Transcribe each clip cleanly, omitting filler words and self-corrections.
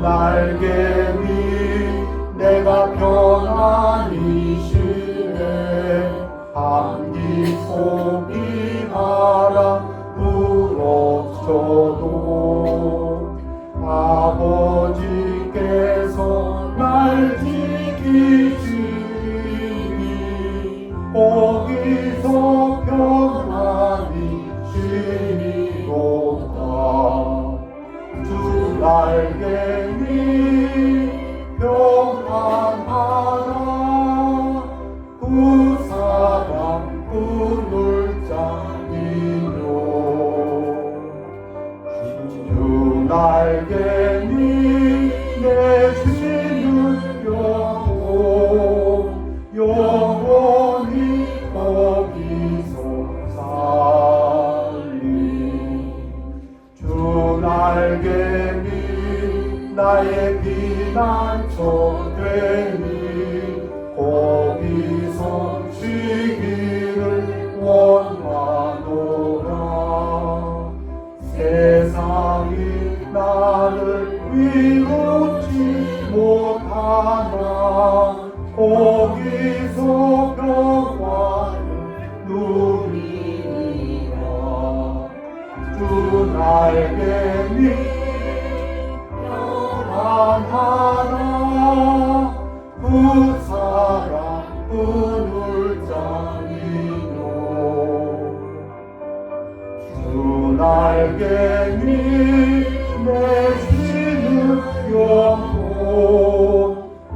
날개 위 내가 편안히 쉬네. 감기 속이 바람 불어쳐도 아버지께서 날 지키시니 거기서 편안히 쉬리로다. 주 날개 위 평안하라. 그 사람 꿈을 짜니요. 주 날개 위 내 주시는 영원히 거기서 살리. 주 날개 위 나의 피난처 되니 거기서 쉬기를 원하노라. 세상이 나를 위롭지 못하나 거기서 평화를 누리리라. 주 날개 위 평안하라. 그 사람 꿈을 짜니요. 주 날개 위 내 주시는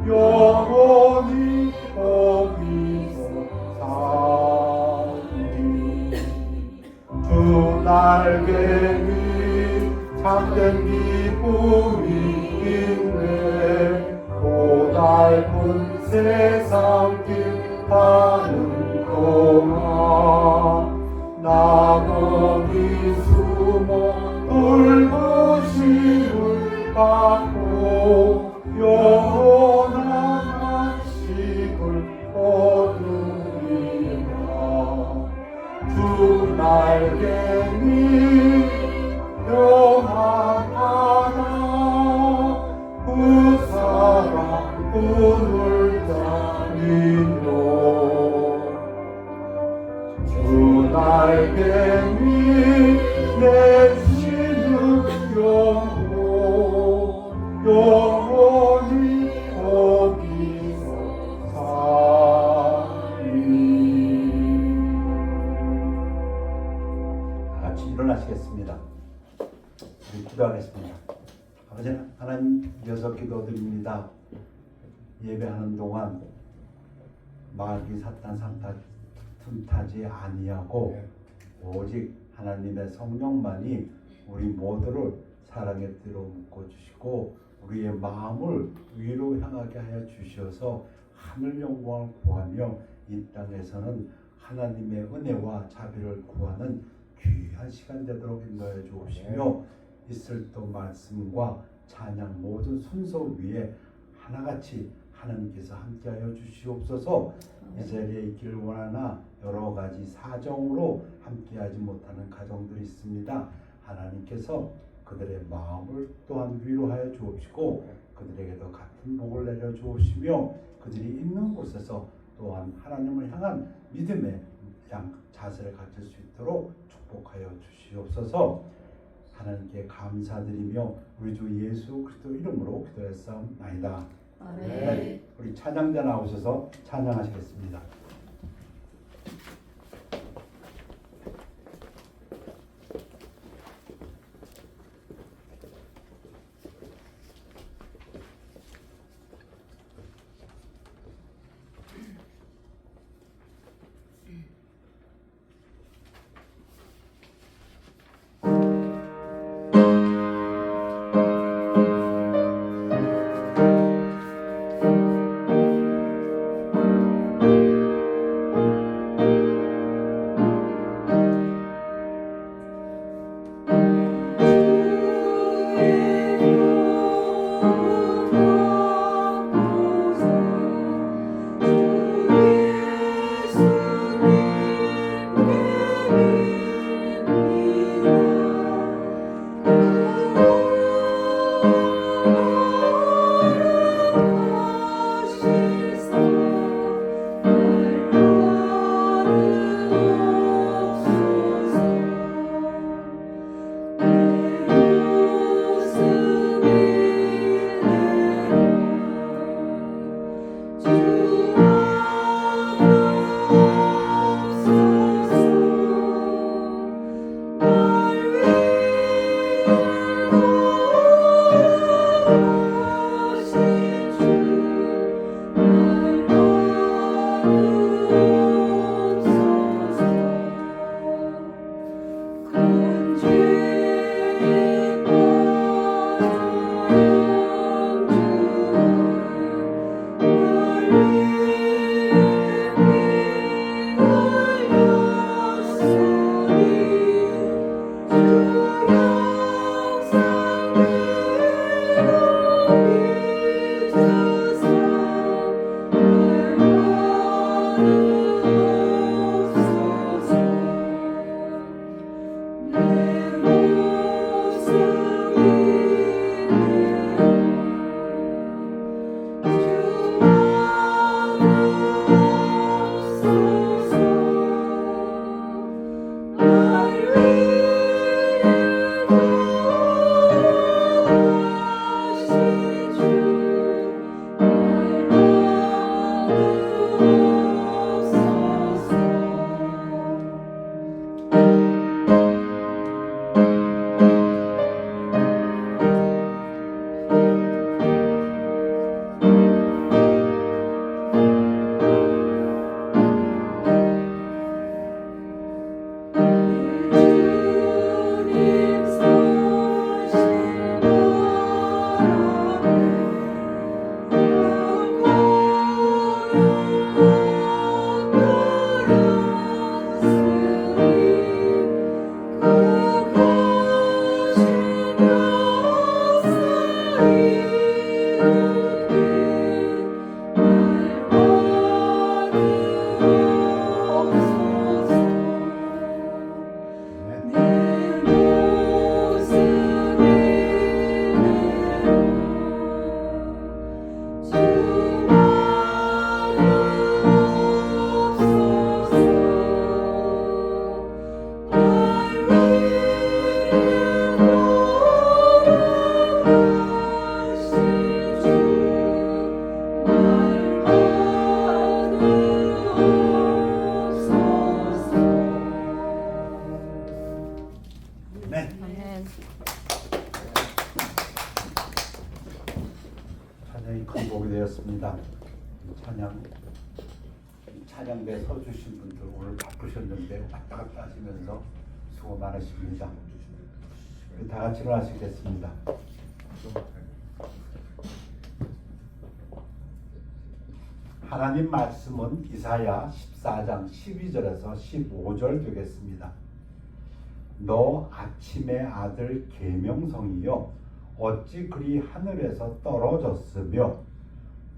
영원히 거기서 살리. 주 날개 위 참된 기쁨이 있네. 고달픈 세상 길 가는 동안 나 거기 숨어 돌보심을 받고 영원한 안식을 얻으리라. 주 날개 위 평안하라. 그 사람 꿈을 짜니요. 주 날개 위 내 주시는 영원히 거기서 살리. 같이 일어나시겠습니다. 우리 기도하겠습니다. 아버지 하나님, 이어서 기도드립니다. 예배하는 동안 마귀 사탄 틈타지 아니하고 오직 하나님의 성령만이 우리 모두를 사랑의 띠로 묶어주시고 우리의 마음을 위로 향하게 하여 주셔서 하늘 영광을 구하며 이 땅에서는 하나님의 은혜와 자비를 구하는 귀한 시간 되도록 인도해 주시며 이슬도 말씀과 찬양 모든 순서 위에 하나같이 하나님께서 함께하여 주시옵소서. 이 자리에 있기를 원하나 여러 가지 사정으로 함께하지 못하는 가정들이 있습니다. 하나님께서 그들의 마음을 또한 위로하여 주옵시고 그들에게도 같은 복을 내려 주옵시며 그들이 있는 곳에서 또한 하나님을 향한 믿음의 자세를 가질 수 있도록 축복하여 주시옵소서. 하나님께 감사드리며 우리 주 예수 그리스도 이름으로 기도했사옵나이다. 네, 우리 찬양자 나오셔서 찬양하시겠습니다. 찬양이 큰 복이 되었습니다. 찬양대 서주신 분들 오늘 바쁘셨는데 왔다 갔다 하시면서 수고 많으십니다. 다 같이 일어나시겠습니다. 하나님 말씀은 이사야 14장 12절에서 15절 되겠습니다. 너 아침의 아들 계명성이여 어찌 그리 하늘에서 떨어졌으며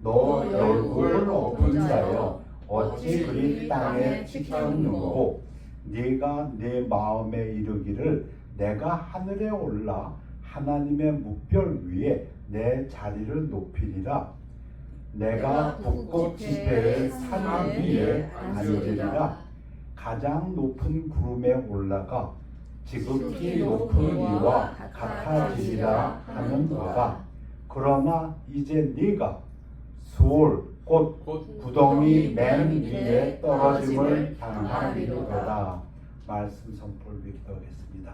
너 얼굴 엎은 자여 어찌 그리 땅에 찍혔느고 네가 내 마음에 이르기를 내가 하늘에 올라 하나님의 뭇별 위에 내 자리를 높이리라. 내가 벚꽃 지폐의 산 위에 앉으리라. 가장 높은 구름에 올라가 지극히 높은 이와 같아지리라 하는 거다. 그러나 이제 네가 수월 곧 구덩이 맨 위에 떨어짐을 당하리로다. 말씀 선포를 기도하겠습니다.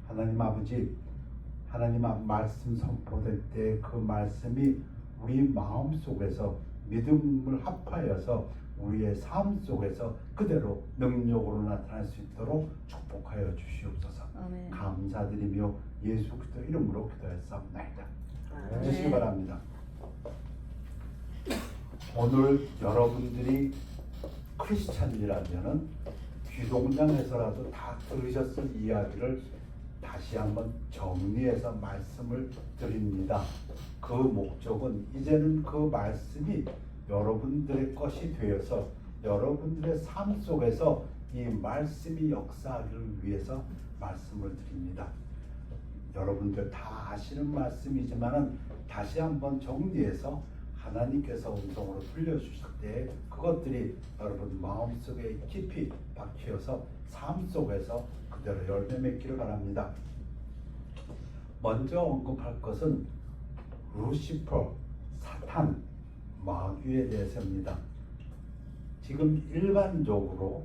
하나님 아버지, 하나님 말씀 선포될 때 그 말씀이 우리 마음 속에서 믿음을 합하여서 우리의 삶 속에서 그대로 능력으로 나타날 수 있도록 축복하여 주시옵소서. 아멘. 감사드리며 예수 그리스도 이름으로 기도했사옵나이다. 앉으시기 바랍니다. 오늘 여러분들이 크리스찬이라면은 귀동장에서라도 다 들으셨을 이야기를 다시 한번 정리해서 말씀을 드립니다. 그 목적은 이제는 그 말씀이 여러분들의 것이 되어서 여러분들의 삶 속에서 이 말씀이 역사하기를 위해서 말씀을 드립니다. 여러분들 다 아시는 말씀이지만은 다시 한번 정리해서 하나님께서 음성으로 들려주실 때 그것들이 여러분 마음속에 깊이 박혀서 삶 속에서 그대로 열매 맺기를 바랍니다. 먼저 언급할 것은 루시퍼, 사탄, 마귀에 대해서입니다. 지금 일반적으로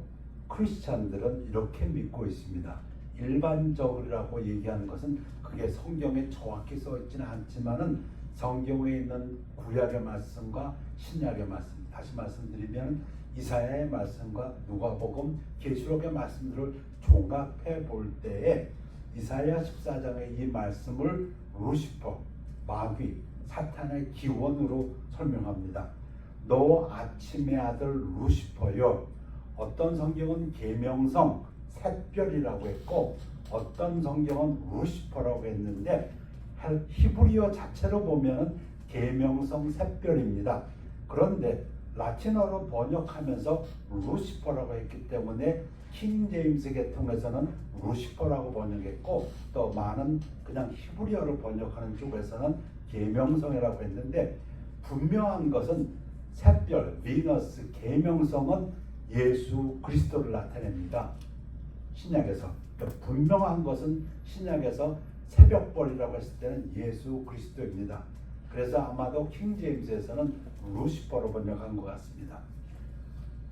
크리스찬들은 이렇게 믿고 있습니다. 일반적이라고 얘기하는 것은 그게 성경에 정확히 써 있지는 않지만은 성경에 있는 구약의 말씀과 신약의 말씀, 다시 말씀드리면 이사야의 말씀과 누가복음, 계시록의 말씀들을 종합해 볼 때에 이사야 14장의 이 말씀을 루시퍼, 마귀, 사탄의 기원으로 설명합니다. 너 아침의 아들 루시퍼여. 어떤 성경은 계명성 샛별이라고 했고 어떤 성경은 루시퍼라고 했는데 히브리어 자체로 보면 계명성 샛별입니다. 그런데 라틴어로 번역하면서 루시퍼라고 했기 때문에 킹 제임스 계통에서는 루시퍼라고 번역했고 또 많은 그냥 히브리어로 번역하는 쪽에서는 계명성이라고 했는데 분명한 것은 샛별, 비너스, 계명성은 예수 그리스도를 나타냅니다. 신약에서 그러니까 분명한 것은 신약에서 새벽벌이라고 했을 때는 예수 그리스도입니다. 그래서 아마도 킹 제임스에서는 루시퍼로 번역한 것 같습니다.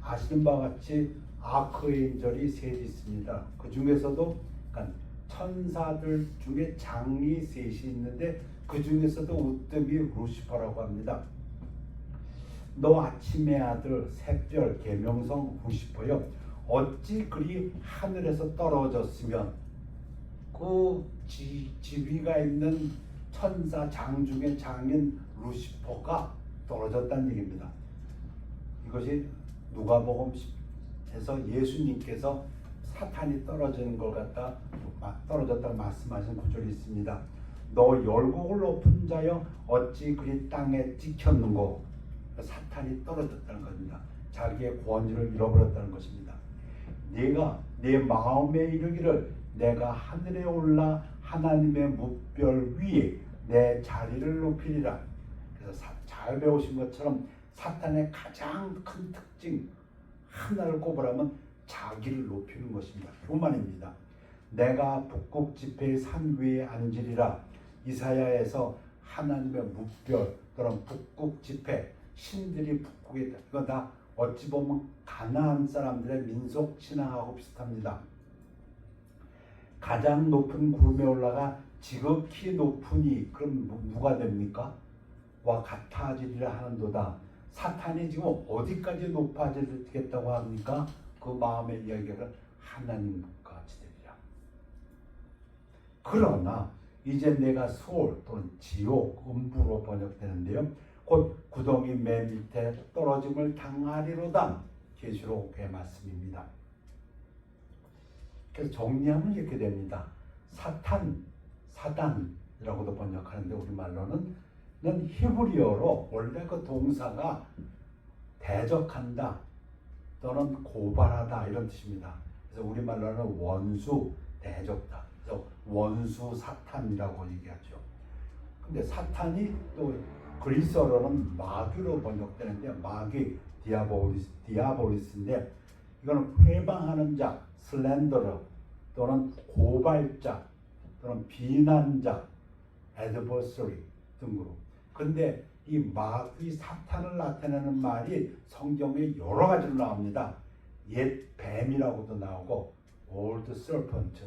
아시는 바와 같이 아크엔젤이 셋이 있습니다. 그 중에서도 그러니까 천사들 중에 장이 셋이 있는데 그 중에서도 우뜸이 루시퍼라고 합니다. 너 아침의 아들 샛별 계명성 루시퍼여. 어찌 그리 하늘에서 떨어졌으면 그 지위가 있는 천사 장 중에 장인 루시퍼가 떨어졌다는 얘기입니다. 이것이 누가복음에서 예수님께서 사탄이 떨어지는 걸 갖다 떨어졌다고 말씀하신 구절이 있습니다. 너 열국을 높은 자여 어찌 그리 땅에 찍혔는고. 사탄이 떨어졌다는 겁니다. 자기의 권위를 잃어버렸다는 것입니다. 네가 내 마음에 이르기를 내가 하늘에 올라 하나님의 무별 위에 내 자리를 높이리라. 그래서 잘 배우신 것처럼 사탄의 가장 큰 특징 하나를 꼽으라면 자기를 높이는 것입니다. 교만입니다. 내가 북극 지폐의 산 위에 앉으리라. 이사야에서 하나님의 무별 또는 북극 지폐 신들이 북극에 있다. 이거 다 어찌 보면 가나안 사람들의 민속 신앙하고 비슷합니다. 가장 높은 구름에 올라가 지극히 높으니 그럼 누가 됩니까? 와 같아지리라 하는도다. 사탄이 지금 어디까지 높아지겠다고 합니까? 그 마음의 이야기를 하나님과 같이 되리라. 그러나 이제 내가 소울 또는 지옥, 음부로 번역되는데요. 곧 구덩이 맨 밑에 떨어짐을 당하리로다. 계시록의 말씀입니다. 그래서 정리하면 이렇게 됩니다. 사단이라고도 번역하는데 우리말로는 히브리어로 원래 그 동사가 대적한다 또는 고발하다 이런 뜻입니다. 그래서 우리말로는 원수, 대적다. 그래서 원수 사탄이라고 얘기하죠. 근데 사탄이 또 그리스어로는 마귀로 번역되는데 마귀, 디아볼리스인데 이거는 회방하는 자, 슬렌더러 또는 고발자 또는 비난자, adversary 등으로. 근데 이 마귀 사탄을 나타내는 말이 성경에 여러 가지로 나옵니다. 옛 뱀이라고도 나오고 old serpent,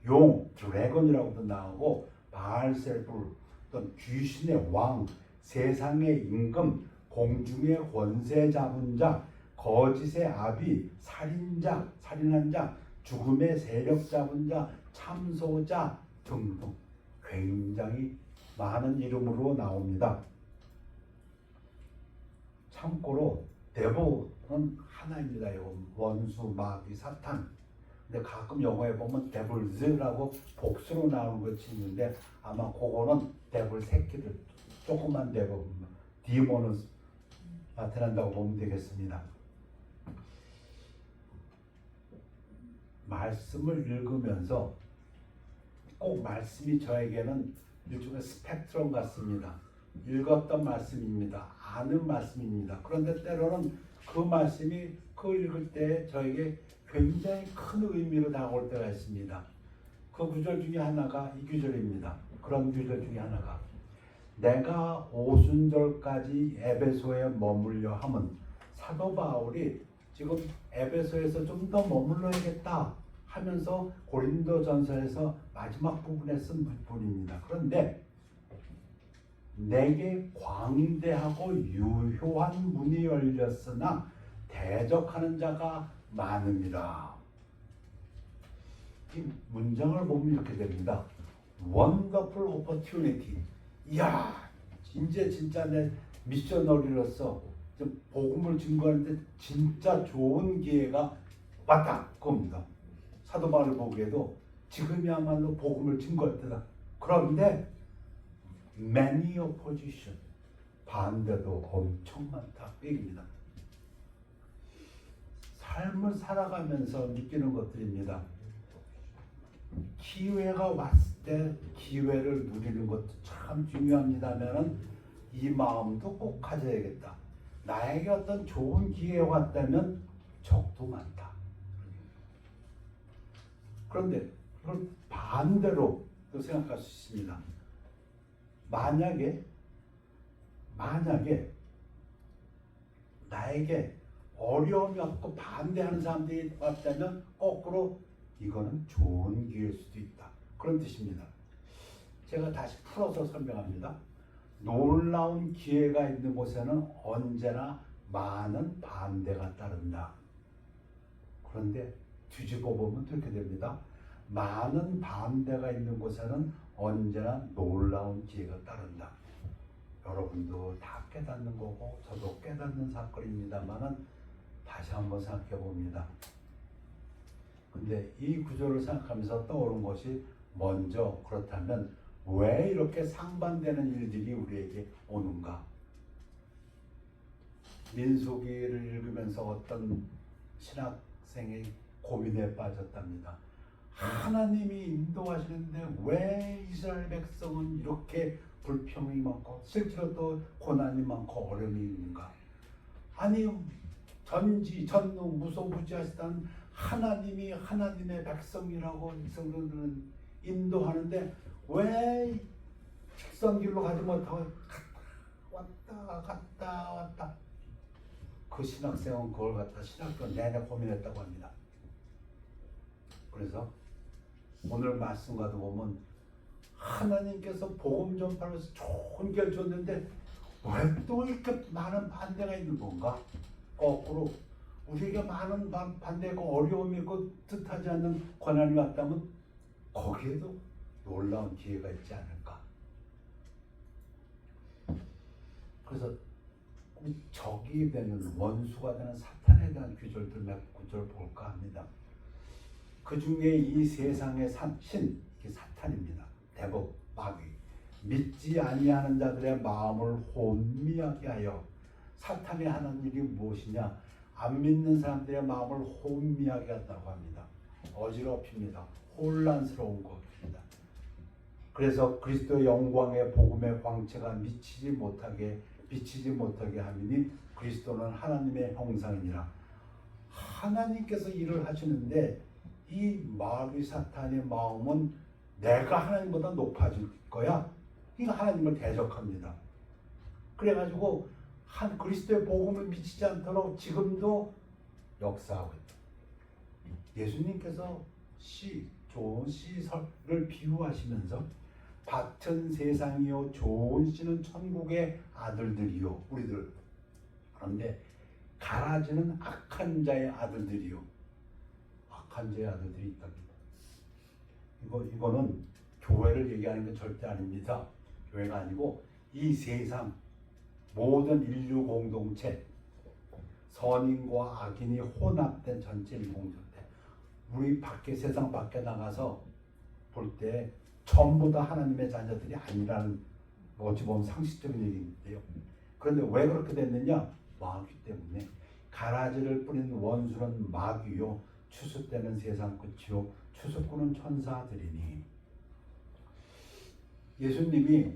용, 드래곤이라고도 나오고 바알세불 또는 귀신의 왕, 세상의 임금, 공중의 권세 잡은 자, 거짓의 아비, 살인자, 살인한 자, 죽음의 세력 잡은 자, 참소자 등등 굉장히 많은 이름으로 나옵니다. 참고로 데블은 하나입니다. 원수, 마귀, 사탄. 근데 가끔 영어에 보면 데블즈라고 복수로 나오는 것이 있는데 아마 그거는 데블 새끼들, 조그만 데블, 디모는 나타난다고 보면 되겠습니다. 말씀을 읽으면서 꼭 말씀이 저에게는 일종의 스펙트럼 같습니다. 읽었던 말씀입니다. 아는 말씀입니다. 그런데 때로는 그 말씀이 그 읽을 때 저에게 굉장히 큰 의미로 다가올 때가 있습니다. 그 구절 중에 하나가 이 구절입니다. 그런 구절 중에 하나가 내가 오순절까지 에베소에 머물려 함은 사도 바울이 지금 에베소에서 좀 더 머물러야겠다 하면서 고린도전서에서 마지막 부분에 쓴 부분입니다. 그런데 내게 광대하고 유효한 문이 열렸으나 대적하는 자가 많음이라. 이 문장을 보면 이렇게 됩니다. Wonderful opportunity. 이야, 이제 진짜 내 미셔너리로서 복음을 증거하는데 진짜 좋은 기회가 왔다. 그겁니다. 사도 바울을 보기에도 지금이야말로 복음을 증거할 때다. 그런데 many opposition, 반대도 엄청 많다. 그 얘기입니다. 삶을 살아가면서 느끼는 것들입니다. 기회가 왔을 때 기회를 누리는 것도 참 중요합니다면은 이 마음도 꼭 가져야겠다. 나에게 어떤 좋은 기회가 왔다면 적도 많다. 그런데 그걸 반대로 또 생각할 수 있습니다. 만약에 나에게 어려움이 없고 반대하는 사람들이 왔다면 거꾸로 이거는 좋은 기회일 수도 있다. 그런 뜻입니다. 제가 다시 풀어서 설명합니다. 놀라운 기회가 있는 곳에는 언제나 많은 반대가 따른다. 그런데 뒤집어 보면 이렇게 됩니다. 많은 반대가 있는 곳에는 언제나 놀라운 기회가 따른다. 여러분도 다 깨닫는 거고 저도 깨닫는 사건입니다만은 다시 한번 생각해 봅니다. 근데 이 구조를 생각하면서 떠오른 것이 먼저 그렇다면 왜 이렇게 상반되는 일들이 우리에게 오는가? 민수기를 읽으면서 어떤 신학생이 고민에 빠졌답니다. 하나님이 인도하시는데 왜 이스라엘 백성은 이렇게 불평이 많고 실제로 또 고난이 많고 어려움이 있는가? 아니 전능 무소부지하시던 하나님이 하나님의 백성이라고 백성들은 인도하는데 왜 직선길로 가지 못하고 왔다 그 신학생은 그걸 갖다 신학교 내내 고민했다고 합니다. 그래서 오늘 말씀과도 보면 하나님께서 복음 전파로서 좋은 기회를 줬는데 왜 또 이렇게 많은 반대가 있는 건가? 거꾸로 우리에게 많은 반대가 어려움이 있고 뜻하지 않는 고난이 왔다면 거기에도 놀라운 기회가 있지 않을까? 그래서 적이 되는 원수가 되는 사탄에 대한 구절들 몇 구절 볼까 합니다. 그 중에 이 세상의 신, 이게 사탄입니다. 대법, 마귀. 믿지 아니하는 자들의 마음을 혼미하게 하여 사탄이 하는 일이 무엇이냐? 안 믿는 사람들의 마음을 혼미하게 한다고 합니다. 어지럽힙니다. 혼란스러운 것입니다. 그래서 그리스도의 영광의 복음의 광채가 비치지 못하게 하미니 그리스도는 하나님의 형상이니라. 하나님께서 일을 하시는데 이 마귀 사탄의 마음은 내가 하나님보다 높아질 거야. 이거 하나님을 대적합니다. 그래가지고 한 그리스도의 복음을 미치지 않도록 지금도 역사하고 있다. 예수님께서 좋은 씨를 비유하시면서 밭은 세상이요 좋은 씨는 천국의 아들들이요 우리들. 그런데 가라지는 악한 자의 아들들이요. 악한 자의 아들들이 있답니다. 이거는 교회를 얘기하는 게 절대 아닙니다. 교회가 아니고 이 세상 모든 인류 공동체, 선인과 악인이 혼합된 전체 인류 공동체. 우리 세상 밖에 나가서 볼 때 전부 다 하나님의 자녀들이 아니라는 어찌 보면 상식적인 얘기인데요. 그런데 왜 그렇게 됐느냐? 마귀 때문에. 가라지를 뿌리는 원수는 마귀요 추수때는 세상 끝이요 추수꾼은 천사들이니. 예수님이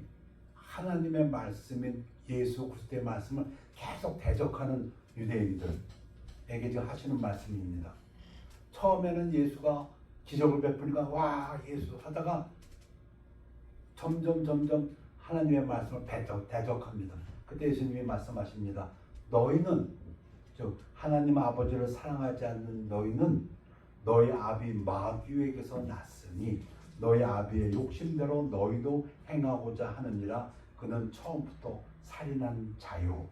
하나님의 말씀인 예수 그리스도의 말씀을 계속 대적하는 유대인들에게 지금 하시는 말씀입니다. 처음에는 예수가 기적을 베푸니까 와 예수 하다가 점점 하나님의 말씀을 대적합니다. 그때 예수님이 말씀하십니다. 너희는 즉 하나님 아버지를 사랑하지 않는 너희는 너희 아비 마귀에게서 났으니 너희 아비의 욕심대로 너희도 행하고자 하느니라. 그는 처음부터 살인한 자요.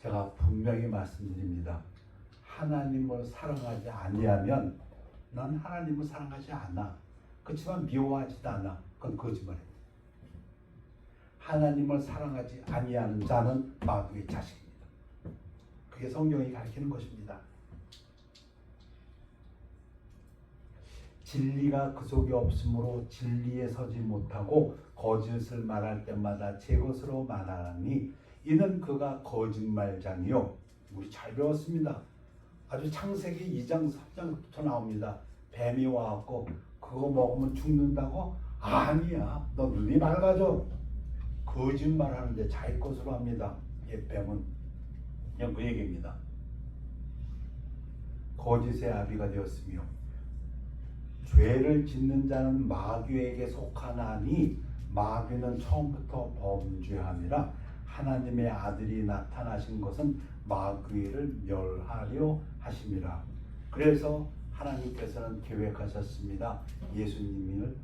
제가 분명히 말씀드립니다. 하나님을 사랑하지 아니하면 난 하나님을 사랑하지 않아. 그렇지만 미워하지도 않아. 그건 거짓말입니다. 하나님을 사랑하지 아니하는 자는 마귀의 자식입니다. 그게 성경이 가르치는 것입니다. 진리가 그 속에 없으므로 진리에 서지 못하고 거짓을 말할 때마다 제 것으로 말하니 이는 그가 거짓말장이요. 우리 잘 배웠습니다. 아주 창세기 2장 3장부터 나옵니다. 뱀이 와갖고 그거 먹으면 죽는다고? 아니야. 너 눈이 맑아져. 거짓말하는데 자기 것으로 합니다. 뱀은 그냥 그 얘기입니다. 거짓의 아비가 되었으며 죄를 짓는 자는 마귀에게 속하나니 마귀는 처음부터 범죄함이라. 하나님의 아들이 나타나신 것은 마귀를 멸하려 하심이라. 그래서 하나님께서는 계획하셨습니다. 예수님을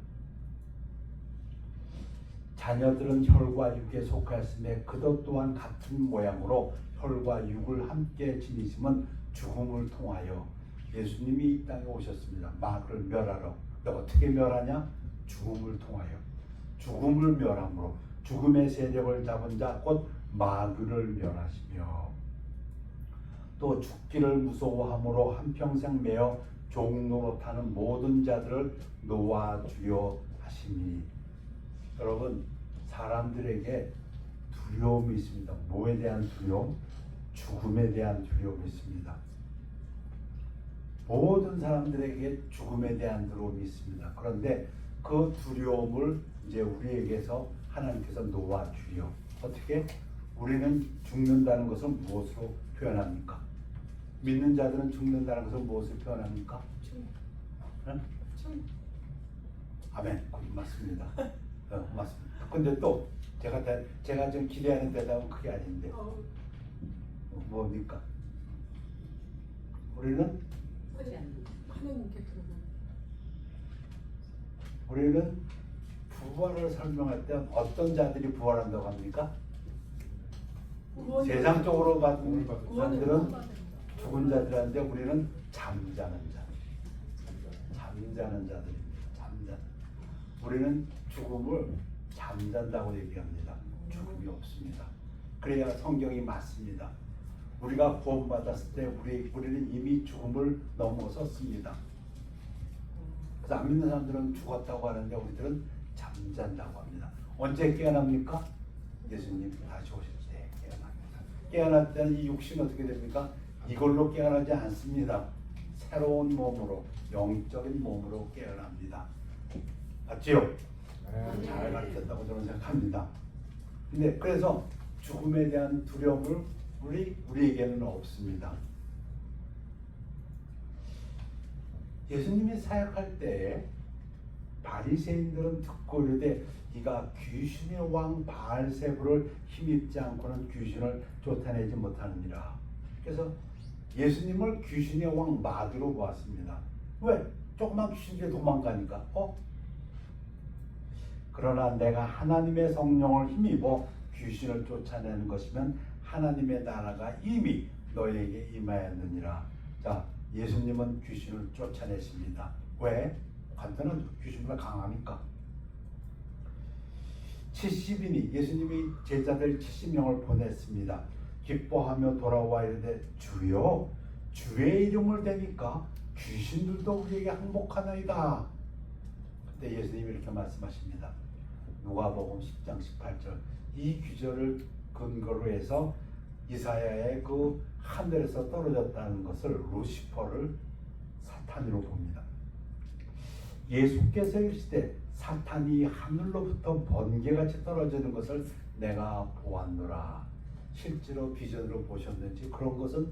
자녀들은 혈과 육에 속하였음에 그도 또한 같은 모양으로 혈과 육을 함께 지니심은 죽음을 통하여. 예수님이 이 땅에 오셨습니다. 마귀를 멸하러. 근데 어떻게 멸하냐? 죽음을 통하여. 죽음을 멸함으로 죽음의 세력을 잡은 자 곧 마귀를 멸하시며 또 죽기를 무서워함으로 한평생 매어 종노릇하는 모든 자들을 놓아주려 하시니. 여러분, 사람들에게 두려움이 있습니다. 뭐에 대한 두려움? 죽음에 대한 두려움이 있습니다. 모든 사람들에게 죽음에 대한 두려움이 있습니다. 그런데 그 두려움을 이제 우리에게서 하나님께서 놓아주려. 어떻게? 우리는 죽는다는 것을 무엇으로 표현합니까? 믿는 자들은 죽는다는 것을 무엇으로 표현합니까? 응? 아멘. 맞습니다. 맞습니다. 근데 또 제가 좀 기대하는 대답은 그게 아닌데 뭡니까? 우리는 우리는 부활을 설명할 때 어떤 자들이 부활한다고 합니까? 세상적으로 받은 사람들은 죽은 자들인데 우리는 잠자는 자. 잠자는 자들입니다. 우리는 죽음을 잠잔다고 얘기합니다. 죽음이 없습니다. 그래야 성경이 맞습니다. 우리가 구원받았을 때 우리는 이미 죽음을 넘어섰습니다. 그래서 안 믿는 사람들은 죽었다고 하는데 우리들은 잠잔다고 합니다. 언제 깨어납니까? 예수님 다시 오실 때 깨어납니다. 깨어날 때는 이 육신이 어떻게 됩니까? 이걸로 깨어나지 않습니다. 새로운 몸으로, 영적인 몸으로 깨어납니다. 맞지요? 잘 가르쳤다고 저는 생각합니다. 근데 그래서 죽음에 대한 두려움을 우리에게는 없습니다. 예수님이 사역할 때 바리새인들은 듣고 이르되 이가 귀신의 왕 바알세불을 힘입지 않고는 귀신을 쫓아내지 못하느니라. 그래서 예수님을 귀신의 왕 마귀로 보았습니다. 왜? 조그만 귀신들이 도망가니까. 그러나 내가 하나님의 성령을 힘입어 귀신을 쫓아내는 것이면 하나님의 나라가 이미 너에게 임하였느니라. 자, 예수님은 귀신을 쫓아내십니다. 왜? 간단하죠. 귀신보다 강하니까. 70인이 예수님이 제자들 70명을 보냈습니다. 기뻐하며 돌아와 이르되 주여 주의 이름을 대니까 귀신들도 우리에게 항복하나이다. 그때 예수님이 이렇게 말씀하십니다. 누가복음 10장 18절. 이 규절을 근거로 해서 이사야의 그 하늘에서 떨어졌다는 것을 루시퍼를 사탄으로 봅니다. 예수께서 이르시되 사탄이 하늘로부터 번개같이 떨어지는 것을 내가 보았노라. 실제로 비전으로 보셨는지 그런 것은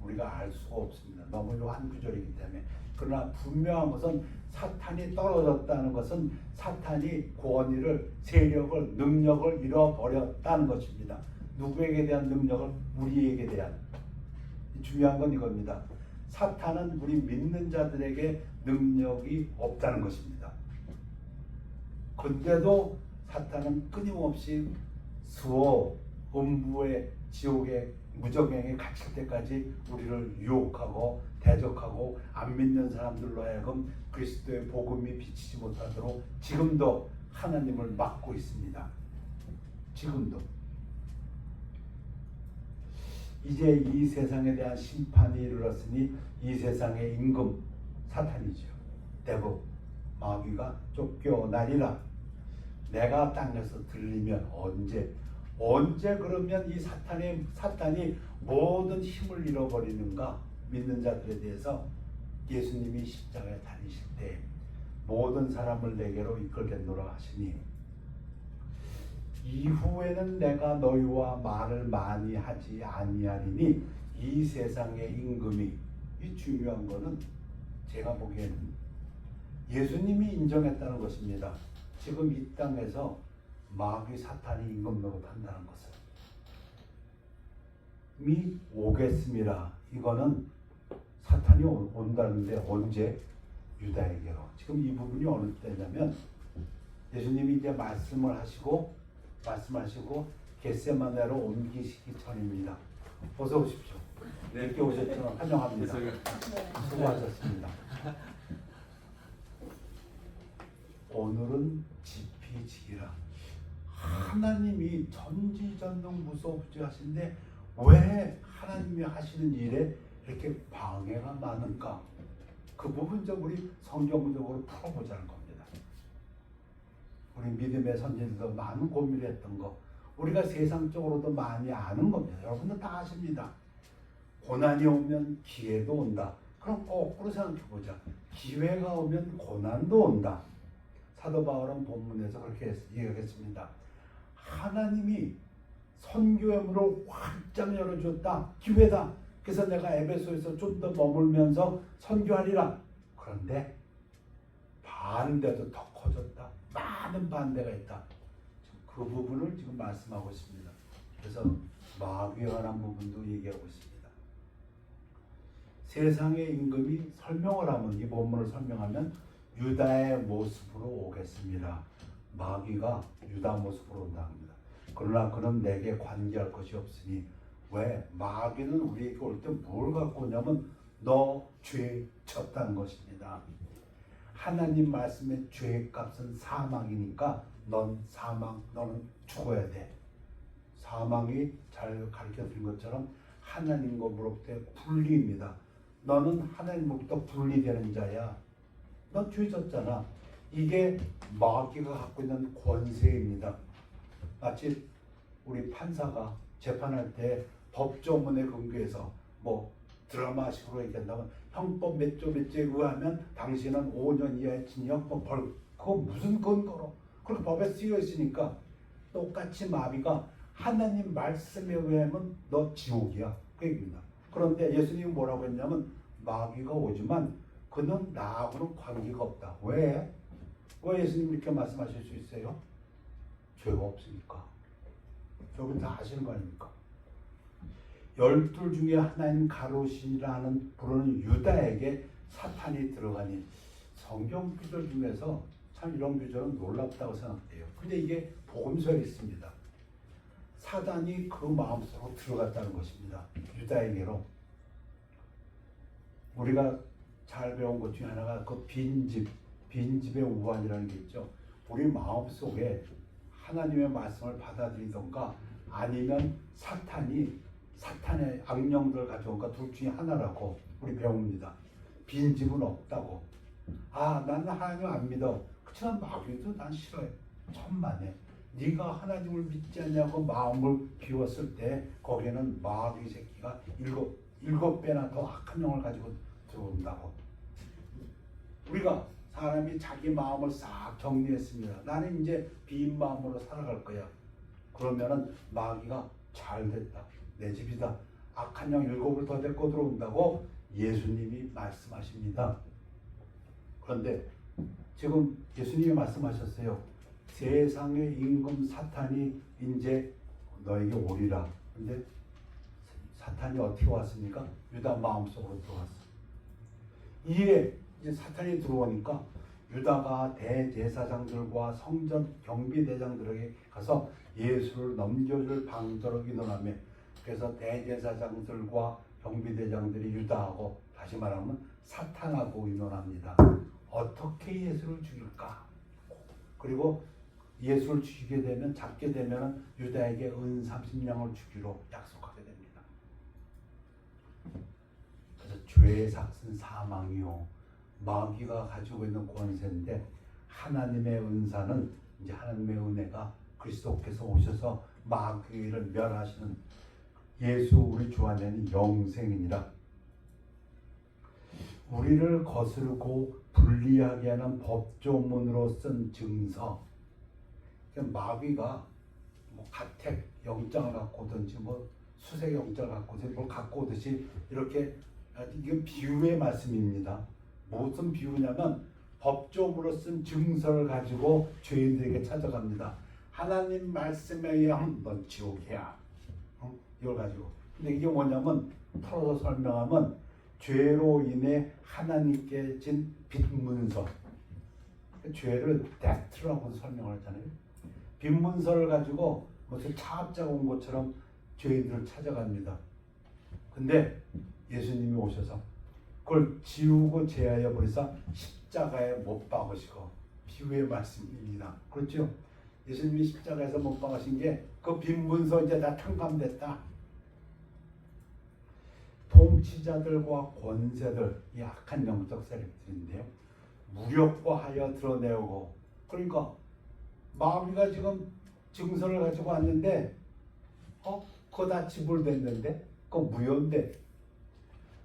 우리가 알 수가 없습니다. 너무 묘한 구절이기 때문에. 그러나 분명한 것은 사탄이 떨어졌다는 것은 사탄이 권위를, 세력을, 능력을 잃어버렸다는 것입니다. 누구에게 대한 능력을? 우리에게 대한. 중요한 건 이겁니다. 사탄은 우리 믿는 자들에게 능력이 없다는 것입니다. 근데도 사탄은 끊임없이 수호, 음부의 지옥의 무저갱에 갇힐 때까지 우리를 유혹하고 대적하고 안 믿는 사람들로 하여금 그리스도의 복음이 비치지 못하도록 지금도 하나님을 막고 있습니다. 지금도. 이제 이 세상에 대한 심판이 이르렀으니 이 세상의 임금 사탄이죠. 대부 마귀가 쫓겨나리라. 내가 땅에서 들리면 언제 그러면 이 사탄이 모든 힘을 잃어버리는가? 믿는 자들에 대해서 예수님이 십자가에 달리실 때 모든 사람을 내게로 이끌겠노라 하시니 이후에는 내가 너희와 말을 많이 하지 아니하리니 이 세상의 임금이, 이 중요한 거는 제가 보기에는 예수님이 인정했다는 것입니다. 지금 이 땅에서 마귀 사탄이 임금 노릇한다는 것을 미 오겠습니다. 이거는 사탄이 온다는데 언제? 유다에게로. 지금 이 부분이 어느 때냐면 예수님이 이제 말씀하시고 겟세마네로 옮기시기 전입니다. 어서 오십시오. 네. 이렇게 오셨죠? 환영합니다. 네. 수고하셨습니다. 오늘은 지피지기라. 하나님이 전지전능무소부지하신데 왜 하나님이 하시는 일에 이렇게 방해가 많은가? 그 부분 좀 우리 성경적으로 풀어보자는 겁니다. 우리 믿음의 선진들도 많은 고민을 했던 거, 우리가 세상적으로도 많이 아는 겁니다. 여러분들 다 아십니다. 고난이 오면 기회도 온다. 그럼 거꾸로 생각해보자. 기회가 오면 고난도 온다. 사도 바울은 본문에서 그렇게 얘기하겠습니다. 하나님이 선교의 문을 활짝 열어줬다. 기회다. 그래서 내가 에베소에서 좀 더 머물면서 선교하리라. 그런데 반대도 더 커졌다. 많은 반대가 있다. 그 부분을 지금 말씀하고 있습니다. 그래서 마귀에 관한 부분도 얘기하고 있습니다. 세상의 임금이 설명을 하면, 이 본문을 설명하면 유다의 모습으로 오겠습니다. 마귀가 유다 모습으로 온다 합니다. 그러나 그는 내게 관계할 것이 없으니. 왜? 마귀는 우리에게 올 때 뭘 갖고 오냐면 너 죄 졌다는 것입니다. 하나님 말씀의 죄의 값은 사망이니까 너는 죽어야 돼. 사망이 잘 가르쳐 드린 것처럼 하나님과로부터의 분리입니다. 너는 하나님으로부터 분리되는 자야. 너 죄 졌잖아. 이게 마귀가 갖고 있는 권세입니다. 마치 우리 판사가 재판할 때 법조문에 근거해서 뭐 드라마식으로 얘기한다면 형법 몇 조에 의하면 당신은 5년 이하의 징역 벌, 그거 무슨 근거로 그렇게 법에 쓰여 있으니까 똑같이 마귀가 하나님 말씀에 의하면 너 지옥이야. 그 얘기입니다. 그런데 예수님이 뭐라고 했냐면 마귀가 오지만 그는 나하고는 관계가 없다. 왜? 왜 예수님 이렇게 말씀하실 수 있어요? 죄가 없으니까. 여러분 다 아시는 거 아닙니까? 12 중에 하나인 가롯이라는 부르는 유다에게 사탄이 들어가니, 성경 구절 중에서 참 이런 구절은 놀랍다고 생각돼요. 근데 이게 복음서에 있습니다. 사단이 그 마음속으로 들어갔다는 것입니다. 유다에게로. 우리가 잘 배운 것 중에 하나가 그 빈집의 우환이라는 게 있죠. 우리 마음속에 하나님의 말씀을 받아들이던가 아니면 사탄의 악령들을 가져온가 둘 중에 하나라고 우리 배웁니다. 빈집은 없다고. 아, 나는 하나님 안 믿어. 그렇지만 마귀도 난 싫어해. 천만에. 네가 하나님을 믿지 않냐고 마음을 비웠을 때 거기에는 마귀 새끼가 일곱 배나 더 악한 영을 가지고 들어온다고. 우리가 사람이 자기 마음을 싹 정리했습니다. 나는 이제 빈 마음으로 살아갈 거야. 그러면은 마귀가 잘 됐다. 내 집이다. 악한 영 7을 더 데리고 들어온다고 예수님이 말씀하십니다. 그런데 지금 예수님이 말씀하셨어요. 세상의 임금 사탄이 이제 너에게 오리라. 근데 사탄이 어떻게 왔습니까? 유다 마음속으로 들어왔어. 이에 이제 사탄이 들어오니까 유다가 대제사장들과 성전 경비대장들에게 가서 예수를 넘겨줄 방도로 의논하며, 그래서 대제사장들과 경비대장들이 유다하고, 다시 말하면 사탄하고 의논합니다. 어떻게 예수를 죽일까? 그리고 예수를 죽이게 되면, 잡게 되면 유다에게 은 30냥을 주기로 약속하게 됩니다. 그래서 죄의 삭은 사망이요, 마귀가 가지고 있는 권세인데, 하나님의 은사는, 이제 하나님의 은혜가 그리스도께서 오셔서 마귀를 멸하시는 예수 우리 주 안에는 영생이니라. 우리를 거스르고 불리하게 하는 법조문으로 쓴 증서, 마귀가 뭐 가택 영장을 갖고 오든지 뭐 수색 영장을 갖고 오든지 뭘 갖고 오듯이 이렇게, 이건 비유의 말씀입니다. 무슨 비유냐면 법조문으로 쓴 증서를 가지고 죄인들에게 찾아갑니다. 하나님 말씀에 의하면 넌 지옥이야. 이걸 가지고. 근데 이게 뭐냐면 털어서 설명하면 죄로 인해 하나님께 진 빚문서, 죄를 데트라고 설명을 하잖아요. 빚문서를 가지고 무슨 차압자가 온 것처럼 죄인들을 찾아갑니다. 근데 예수님이 오셔서 그걸 지우고 제하여 버리사 십자가에 못 박으시고, 비유의 말씀입니다. 그렇죠? 예수님이 십자가에서 못 박으신 게 그 빚문서 이제 다 탕감됐다. 통치자들과 권세들, 이 악한 영적 세력들인데요, 무력화하여 드러내오고, 그러니까 마귀가 지금 증서를 가지고 왔는데, 그거 다 지불됐는데, 그거 무효인데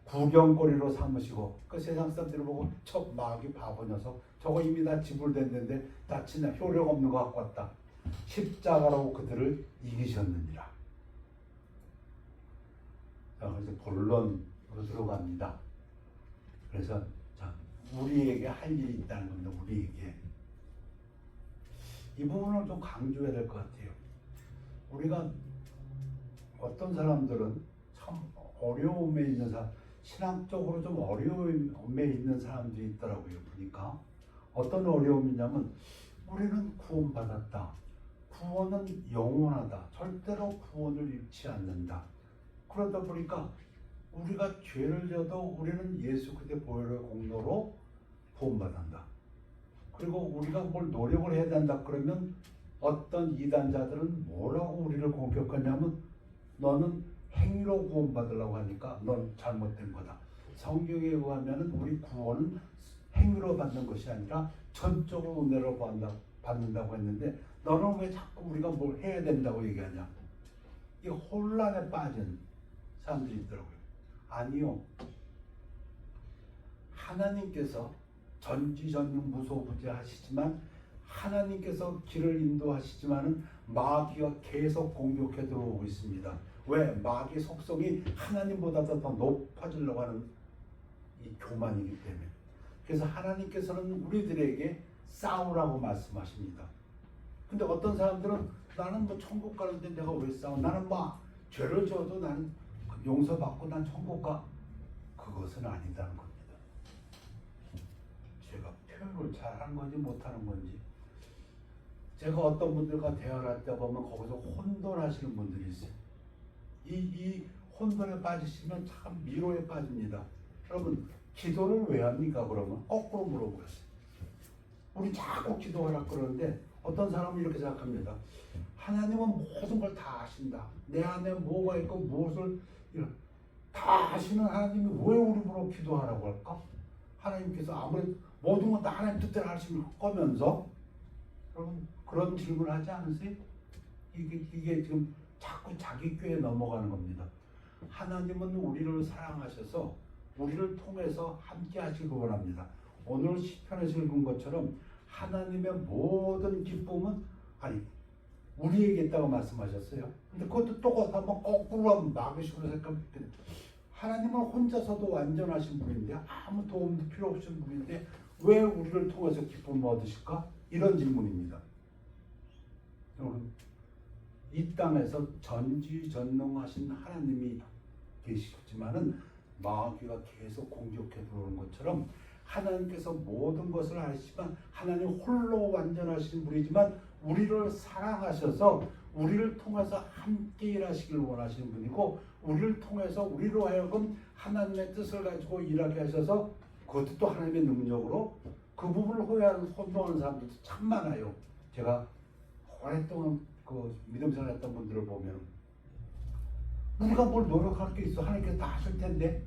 구경거리로 삼으시고, 그 세상 사람들이 보고 저 마귀 바보 녀석, 저거 이미 다 지불됐는데 다 지나 효력 없는 거 갖고 왔다. 십자가로 그들을 이기셨느니라. 자, 그래서 본론으로 들어갑니다. 그래서 자, 우리에게 할 일이 있다는 겁니다. 우리에게 이 부분을 좀 강조해야 될 것 같아요. 우리가 어떤 사람들은 참 어려움에 있는 사람, 신앙적으로 좀 어려움에 있는 사람들이 있더라고요. 보니까 어떤 어려움이냐면, 우리는 구원받았다. 구원은 영원하다. 절대로 구원을 잃지 않는다. 그러다 보니까 우리가 죄를 져도 우리는 예수 그리스도의 보혈의 공로로 구원받는다. 그리고 우리가 뭘 노력을 해야 된다 그러면 어떤 이단자들은 뭐라고 우리를 공격하냐면, 너는 행위로 구원받으려고 하니까 넌 잘못된 거다. 성경에 의하면 우리 구원은 행위로 받는 것이 아니라 전적으로 은혜로 받는다고 했는데, 너는 왜 자꾸 우리가 뭘 해야 된다고 얘기하냐. 이 혼란에 빠진 사람들이 있더라고요. 아니요. 하나님께서 전지전능무소부재하시지만, 하나님께서 길을 인도하시지만은 마귀가 계속 공격해 들어오고 있습니다. 왜? 마귀 속성이 하나님보다도 더 높아지려고 하는 이 교만이기 때문에. 그래서 하나님께서는 우리들에게 싸우라고 말씀하십니다. 근데 어떤 사람들은 나는 뭐 천국 가는데 내가 왜 싸워? 나는 뭐 죄를 지어도 나는 용서받고 난 천국 가. 그것은 아니다는 겁니다. 제가 표현을 잘하는 건지 못하는 건지. 제가 어떤 분들과 대화를 할 때 보면 거기서 혼돈하시는 분들이 있어요. 이 혼돈에 빠지시면 참 미로에 빠집니다. 여러분, 기도를 왜 합니까? 그러면 거꾸로 물어보겠어요. 우리 자꾸 기도하라 그러는데 어떤 사람은 이렇게 생각합니다. 하나님은 모든 걸 다 아신다. 내 안에 뭐가 있고 무엇을 다 아시는 하나님이 왜 우리 보러 기도하라고 할까? 하나님께서 아무리 모든 건 다 하나님 뜻대로 하실 거면서, 여러분 그런 질문을 하지 않으세요? 이게 지금 자꾸 자기 꾀에 넘어가는 겁니다. 하나님은 우리를 사랑하셔서 우리를 통해서 함께 하시길 원합니다. 오늘 시편에서 읽은 것처럼 하나님의 모든 기쁨은, 아니 우리에게 있다고 말씀하셨어요. 근데 그것도 똑같아 한번 거꾸로 한번 마귀식으로 생각하면 하나님은 혼자서도 완전하신 분인데 아무 도움도 필요 없으신 분인데 왜 우리를 통해서 기쁨을 얻으실까? 이런 질문입니다. 여러분, 이 땅에서 전지전능하신 하나님이 계시지만은 마귀가 계속 공격해 들어오는 것처럼 하나님께서 모든 것을 아시지만 하나님 홀로 완전하신 분이지만 우리를 사랑하셔서 우리를 통해서 함께 일하시길 원하시는 분이고 우리를 통해서 우리로 하여금 하나님의 뜻을 가지고 일하게 하셔서 그것도 또 하나님의 능력으로 그 부분을 혼동하는 사람들도 참 많아요. 제가 오랫동안 그 믿음 생활했던 분들을 보면 우리가 뭘 노력할 게 있어. 하나님께서 다 하실 텐데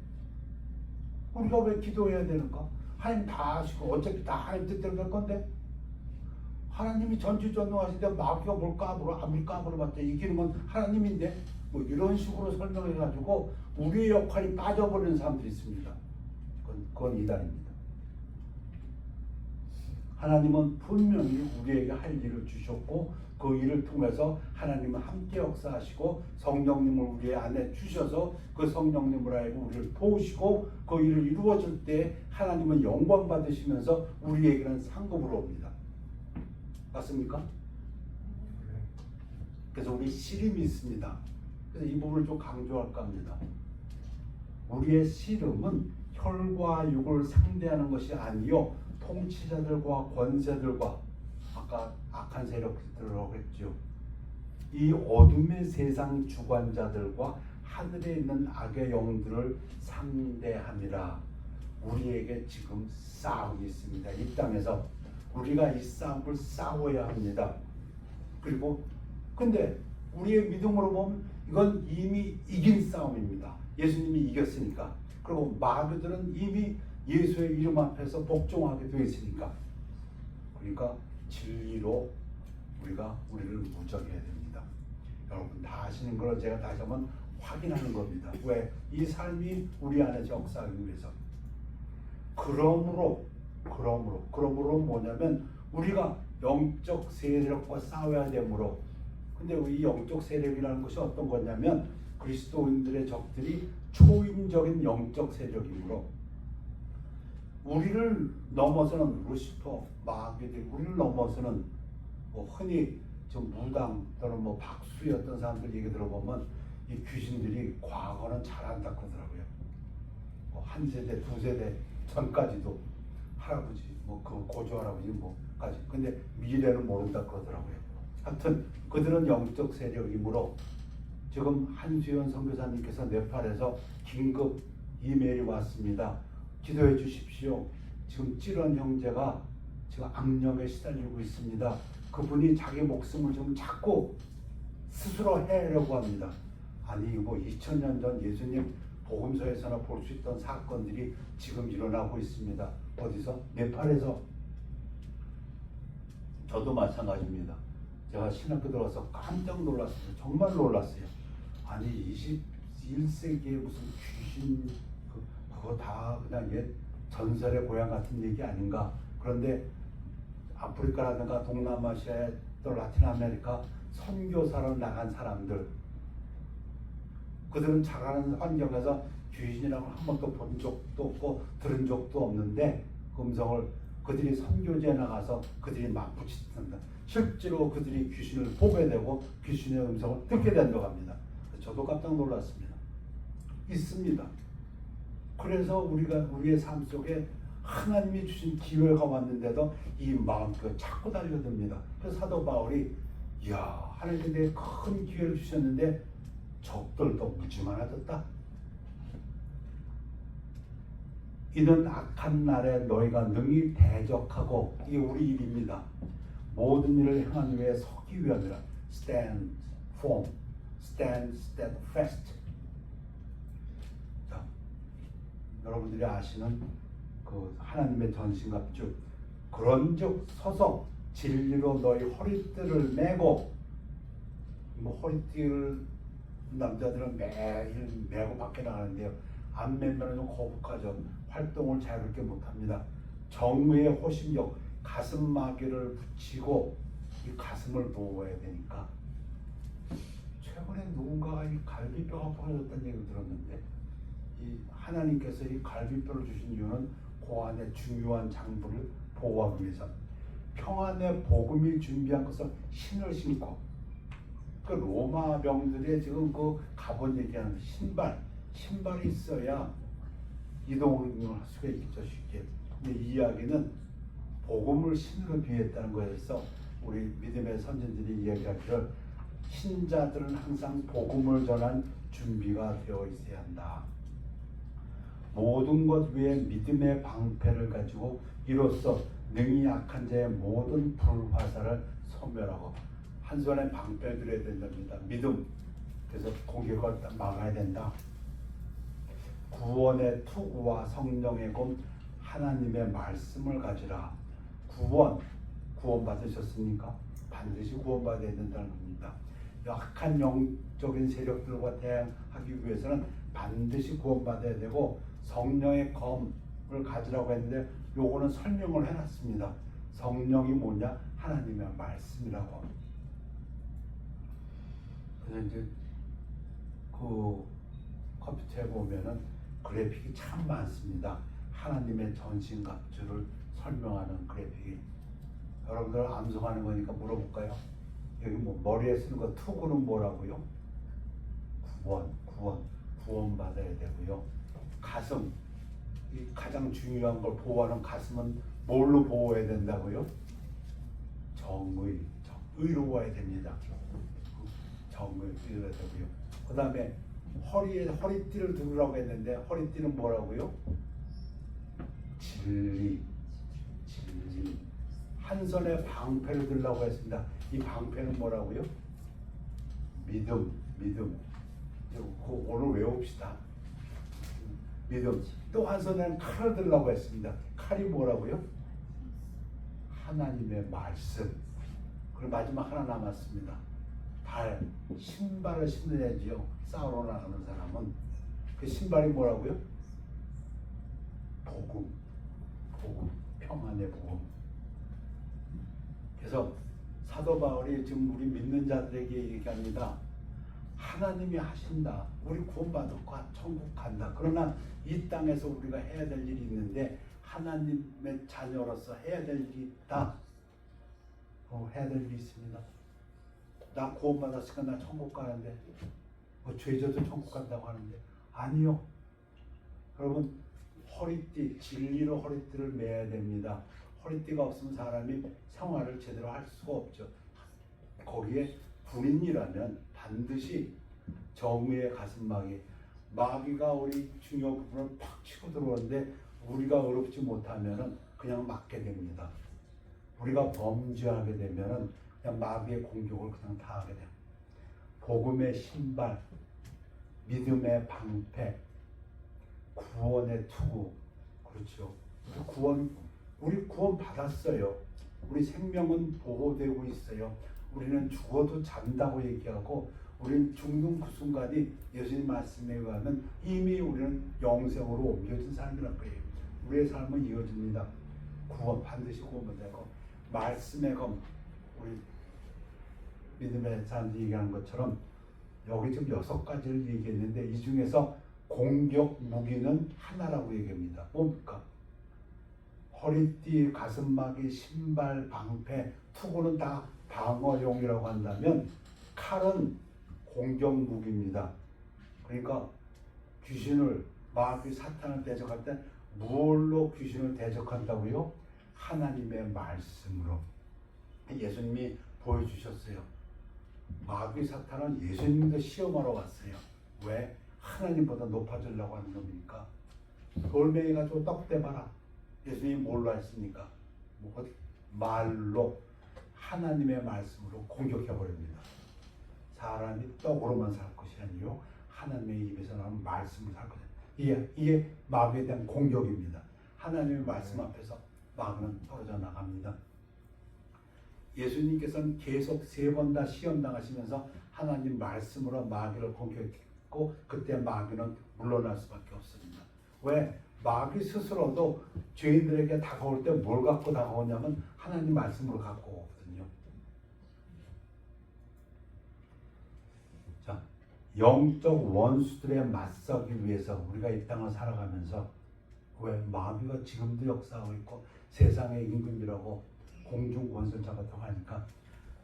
우리가 왜 기도해야 되는가? 하나님 다 하시고 어차피 다 하나님 뜻대로 될 건데 하나님이 전지전능하신데 마귀가 뭘 까불어 아무리 까불어봤자 이기는 건 하나님인데 뭐 이런 식으로 설명해가지고 우리의 역할이 빠져버리는 사람들이 있습니다. 그건 이단입니다. 하나님은 분명히 우리에게 할 일을 주셨고 그 일을 통해서 하나님은 함께 역사하시고 성령님을 우리 안에 주셔서 그 성령님을 알고 우리를 도우시고 그 일을 이루어질 때 하나님은 영광 받으시면서 우리에게는 상급으로 옵니다. 맞습니까? 그래서 우리 씨름이 있습니다. 그래서 이 부분을 좀 강조할까 합니다. 우리의 씨름은 혈과 육을 상대하는 것이 아니요 통치자들과 권세들과 아까 악한 세력들이라고 했죠. 이 어둠의 세상 주관자들과 하늘에 있는 악의 영들을 상대함이라. 우리에게 지금 싸움이 있습니다. 이 땅에서 우리가 이 싸움을 싸워야 합니다. 그리고 근데 우리의 믿음으로 보면 이건 이미 이긴 싸움입니다. 예수님이 이겼으니까. 그리고 마귀들은 이미 예수의 이름 앞에서 복종하게 되어 있으니까. 그러니까 진리로 우리가 우리를 무적해야 됩니다. 여러분 다 아시는 걸 제가 다시 한번 확인하는 겁니다. 왜? 이 삶이 우리 안에 역사하기 위해서. 그러므로 뭐냐면 우리가 영적 세력과 싸워야 되므로. 근데 이 영적 세력이라는 것이 어떤 거냐면 그리스도인들의 적들이 초인적인 영적 세력이므로 우리를 넘어서는 루시퍼, 마귀들, 우리를 넘어서는 뭐 흔히 좀 무당 또는 뭐 박수였던 사람들 얘기 들어보면 이 귀신들이 과거는 잘한다 그러더라고요. 뭐 한 세대, 두 세대 전까지도 할아버지, 뭐 그 고조 할아버지 뭐까지. 근데 미래는 모른다 그러더라고요. 하여튼 그들은 영적 세력이므로 지금 한수연 선교사님께서 네팔에서 긴급 이메일이 왔습니다. 기도해 주십시오. 지금 찌런 형제가 지금 악령에 시달리고 있습니다. 그분이 자기 목숨을 좀 자꾸 스스로 해려고 합니다. 아니 뭐 2000년 전 예수님 복음서에서나 볼 수 있던 사건들이 지금 일어나고 있습니다. 어디서? 네팔에서. 저도 마찬가지입니다. 제가 신학교 들어가서 깜짝 놀랐어요. 정말 놀랐어요. 아니 21세기에 무슨 귀신 그거 다 그냥 옛 전설의 고향 같은 얘기 아닌가. 그런데 아프리카라든가 동남아시아에 또 라틴 아메리카 선교사로 나간 사람들, 그들은 자라는 환경에서 귀신이라고 한 번도 본 적도 없고 들은 적도 없는데 음성을 그들이 선교지에 나가서 그들이 맞붙인다. 실제로 그들이 귀신을 보게 되고 귀신의 음성을 듣게 된다고 합니다. 저도 깜짝 놀랐습니다. 있습니다. 그래서 우리의 삶 속에 하나님이 주신 기회가 왔는데도 이 마음껏 자꾸 달려듭니다. 그래서 사도 바울이 하나님께 내게 큰 기회를 주셨는데 적들도 무지 많아졌다. 이는 악한 날에 너희가 능히 대적하고, 이게 우리 일입니다. 모든 일을 행한 후에 서기 위함이라. stand firm, stand steadfast. 자, 여러분들이 아시는 그 하나님의 전신갑주, 그런즉 서서 진리로 너희 허리띠를 메고, 뭐 허리띠를 남자들은 매일 메고 밖에 나가는데요, 안 매면 좀 거북하죠. 활동을 자유롭게 못합니다. 정의의 호심력, 가슴마개를 붙이고 이 가슴을 보호해야 되니까 최근에 누군가가 이 갈비뼈가 부러졌다는 얘기를 들었는데, 이 하나님께서 이 갈비뼈를 주신 이유는 고안의 중요한 장부를 보호하기 위해서, 평안의 복음이 준비한 것을 신을 신고, 그 로마 병들의 지금 그 갑옷 얘기하는 신발이 있어야 이동을 할 수가 있겠죠, 쉽게. 근데 이 이야기는 복음을 신으로 비유했다는 거에서 우리 믿음의 선진들이 이야기하기를 신자들은 항상 복음을 전한 준비가 되어 있어야 한다. 모든 것 위에 믿음의 방패를 가지고 이로써 능히 약한 자의 모든 불화살을 소멸하고, 한 손에 방패를 들어야 된답니다. 믿음. 그래서 공격을 막아야 된다. 구원의 투구와 성령의 검 하나님의 말씀을 가지라. 구원 받으셨습니까? 반드시 구원받아야 된다는 겁니다. 약한 영적인 세력들과 대항하기 위해서는 반드시 구원받아야 되고, 성령의 검을 가지라고 했는데 요거는 설명을 해놨습니다. 성령이 뭐냐? 하나님의 말씀이라고. 그래서 이제 그 컴퓨터에 보면은 그래픽이 참 많습니다. 하나님의 전신갑주를 설명하는 그래픽이. 여러분들 암송하는 거니까 물어볼까요? 여기 뭐 머리에 쓰는 거 투구는 뭐라고요? 구원 받아야 되고요. 가슴, 이 가장 중요한 걸 보호하는 가슴은 뭘로 보호해야 된다고요? 의로워야 됩니다. 의로워야 되고요. 그 다음에 허리에 허리띠를 두르라고 했는데 허리띠는 뭐라고요? 진리. 한 손에 방패를 들라고 했습니다. 이 방패는 뭐라고요? 믿음. 오늘 외웁시다. 믿음. 또 한 손에는 칼을 들라고 했습니다. 칼이 뭐라고요? 하나님의 말씀. 그리고 마지막 하나 남았습니다. 신발을 신어야지요. 싸우러 나가는 사람은. 그 신발이 뭐라고요? 복음. 평안의 복음. 그래서 사도 바울이 지금 우리 믿는 자들에게 얘기합니다. 하나님이 하신다. 우리 구원받을 거야. 천국 간다. 그러나 이 땅에서 우리가 해야 될 일이 있는데, 하나님의 자녀로서 해야 될 일이 있다. 해야 될 일이 있습니다. 나 구원받았으니까 나 천국 가는데, 죄져도 천국 간다고 하는데, 아니요. 여러분, 진리로 허리띠를 매야 됩니다. 허리띠가 없으면 사람이 생활을 제대로 할 수가 없죠. 거기에 군인이라면 반드시 정의의 가슴막이, 마귀가 우리 중요 부분을 팍 치고 들어오는데 우리가 어렵지 못하면은 그냥 맞게 됩니다. 우리가 범죄하게 되면은 그냥 마귀의 공격을 그냥 당하게 돼요. 복음의 신발, 믿음의 방패, 구원의 투구. 그렇죠. 우리 구원 받았어요. 우리 생명은 보호되고 있어요. 우리는 죽어도 잔다고 얘기하고, 우리는 죽는 그 순간이 예수님 말씀에 의하면 이미 우리는 영생으로 옮겨진 사람이란 거예요. 우리의 삶은 이어집니다. 반드시 구원받고, 말씀의 검, 우리 믿음의 사람들이 얘기하는 것처럼 여기 지금 6가지를 얘기했는데, 이 중에서 공격 무기는 하나라고 얘기합니다. 뭡니까? 허리띠, 가슴막이, 신발, 방패, 투구는 다 방어용이라고 한다면, 칼은 공격 무기입니다. 그러니까 귀신을, 마귀, 사탄을 대적할 때 무엇로 귀신을 대적한다고요? 하나님의 말씀으로. 예수님이 보여주셨어요. 마귀, 사탄은 예수님도 시험하러 왔어요. 왜? 하나님보다 높아지려고 하는 겁니까? 돌멩이 가지고 떡 대봐라. 예수님이 뭘로 했습니까? 말로, 하나님의 말씀으로 공격해버립니다. 사람이 떡으로만 살 것이 아니요 하나님의 입에서 나오는 말씀으로 살 것이다. 이게 마귀에 대한 공격입니다. 하나님의 말씀 앞에서 마귀는 떨어져 나갑니다. 예수님께서는 계속 3번 다 시험 당하시면서 하나님 말씀으로 마귀를 공격했고, 그때 마귀는 물러날 수밖에 없습니다. 왜? 마귀 스스로도 죄인들에게 다가올 때 뭘 갖고 다가오냐면 하나님 말씀으로 갖고 오거든요. 자, 영적 원수들에 맞서기 위해서 우리가 이 땅을 살아가면서 왜 마귀가 지금도 역사하고 있고 세상의 임금이라고 공중 권세 잡았다고 하니까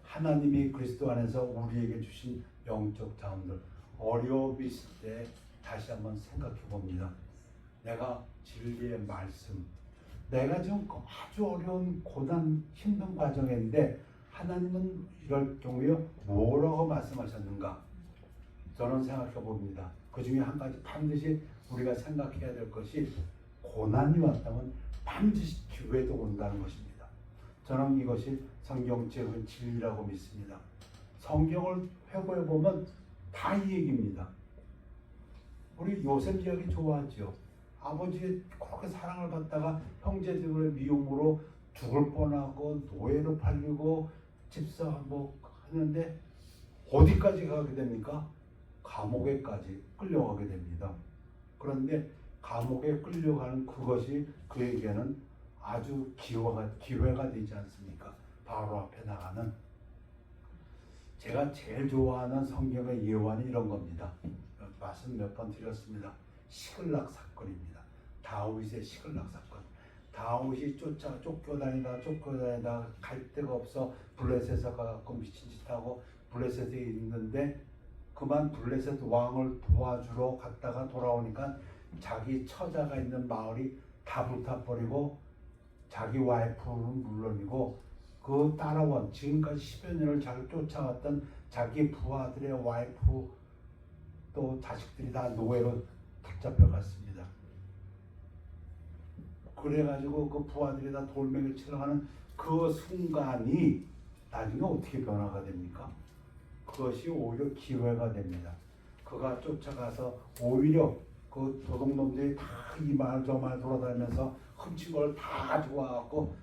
하나님이 그리스도 안에서 우리에게 주신 영적 자원들 어려움이 있을 때 다시 한번 생각해 봅니다. 내가 진리의 말씀, 내가 지금 아주 어려운 고난 힘든 과정인데 하나님은 이럴 경우에 뭐라고 말씀하셨는가? 저는 생각해 봅니다. 그 중에 한 가지 반드시 우리가 생각해야 될 것이 고난이 왔다면 반드시 기회도 온다는 것입니다. 저는 이것이 성경책의 진리라고 믿습니다. 성경을 회고해 보면 다 이 얘기입니다. 우리 요셉 이야기 좋아하죠. 아버지의 그렇게 사랑을 받다가 형제들의 미움으로 죽을 뻔하고 노예로 팔리고 집사하고 하는데 어디까지 가게 됩니까? 감옥에까지 끌려가게 됩니다. 그런데 감옥에 끌려가는 그것이 그에게는 아주 기회가 되지 않습니까? 바로 앞에 나가는. 제가 제일 좋아하는 성경의 예화는 이런 겁니다. 말씀 몇 번 드렸습니다. 시글락 사건입니다. 다윗의 시글락 사건. 다윗이 쫓겨다니다 갈 데가 없어 블레셋에 가서 미친 짓 하고 블레셋에 있는데 그만 블레셋 왕을 도와주러 갔다가 돌아오니까 자기 처자가 있는 마을이 다 불타버리고 자기 와이프는 물론이고 그 따라온 지금까지 10여 년을 자기 쫓아왔던 자기 부하들의 와이프 또 자식들이 다 노예로 붙잡혀 갔습니다. 그래가지고 그 부하들이 다 돌멩이를 치러 가는 그 순간이 나중에 어떻게 변화가 됩니까? 그것이 오히려 기회가 됩니다. 그가 쫓아가서 오히려 그 도둑놈들이 다 이 말 저 말 돌아다니면서 훔친 걸 다 가지고 와갖고